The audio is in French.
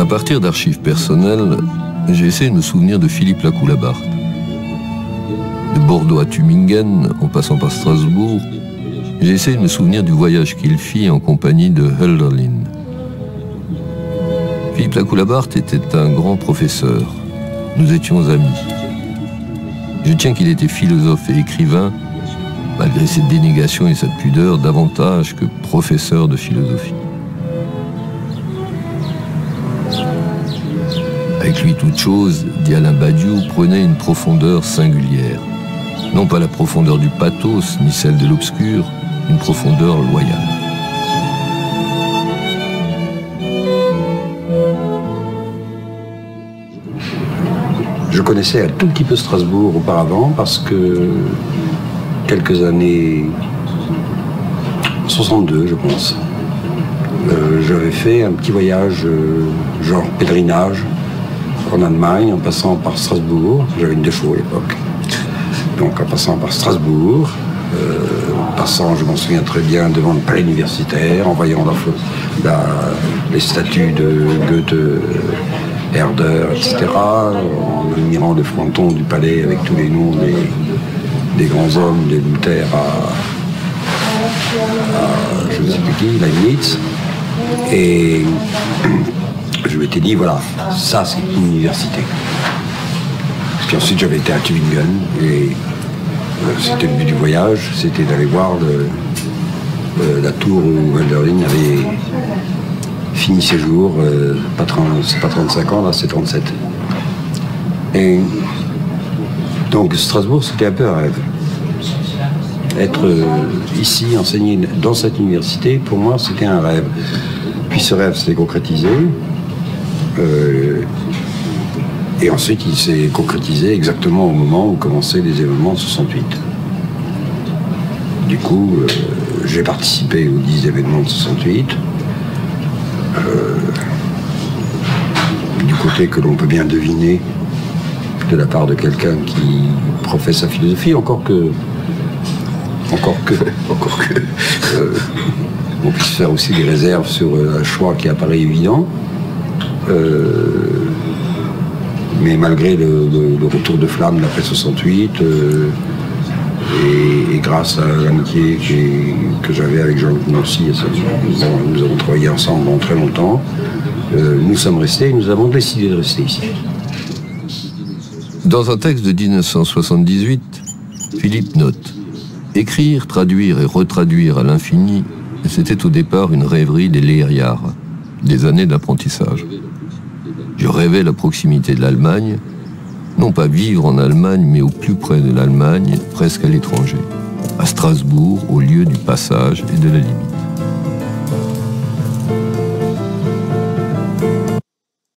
À partir d'archives personnelles, j'ai essayé de me souvenir de Philippe Lacoue-Labarthe. De Bordeaux à Tübingen, en passant par Strasbourg, j'ai essayé de me souvenir du voyage qu'il fit en compagnie de Hölderlin. Philippe Lacoue-Labarthe était un grand professeur. Nous étions amis. Je tiens qu'il était philosophe et écrivain, malgré cette dénégation et cette pudeur, davantage que professeur de philosophie. Avec lui, toute chose, dit Alain Badiou, prenait une profondeur singulière. Non pas la profondeur du pathos, ni celle de l'obscur, une profondeur loyale. Je connaissais un tout petit peu Strasbourg auparavant parce que quelques années 62, je pense, j'avais fait un petit voyage genre pèlerinage en Allemagne en passant par Strasbourg. J'avais une 2 chevaux à l'époque. Donc en passant par Strasbourg, en passant, je m'en souviens très bien, devant le palais universitaire, en voyant les statues de Goethe, Herder, etc., en admirant le fronton du palais avec tous les noms des grands hommes, de Luther à je ne sais plus qui, Leibniz. Et je m'étais dit, voilà, ça c'est une université. Puis ensuite j'avais été à Tübingen et c'était le but du voyage, c'était d'aller voir la tour où Hölderlin avait fini ses jours, c'est pas 35 ans, là c'est 37. Et donc Strasbourg, c'était un peu un rêve. Être ici, enseigner dans cette université, pour moi, c'était un rêve. Puis ce rêve s'est concrétisé. Et ensuite, il s'est concrétisé exactement au moment où commençaient les événements de 68. Du coup, j'ai participé aux 10 événements de 68. Du côté que l'on peut bien deviner de la part de quelqu'un qui professe sa philosophie, encore que on puisse faire aussi des réserves sur un choix qui apparaît évident. Mais malgré le retour de flamme d'après 68, et grâce à l'amitié que j'avais avec Jean-Luc Nancy, nous avons travaillé ensemble pendant très longtemps, nous sommes restés et nous avons décidé de rester ici. Dans un texte de 1978, Philippe note « Écrire, traduire et retraduire à l'infini, c'était au départ une rêverie des Leerjahre, des années d'apprentissage. Je rêvais la proximité de l'Allemagne, non pas vivre en Allemagne, mais au plus près de l'Allemagne, presque à l'étranger, à Strasbourg, au lieu du passage et de la limite.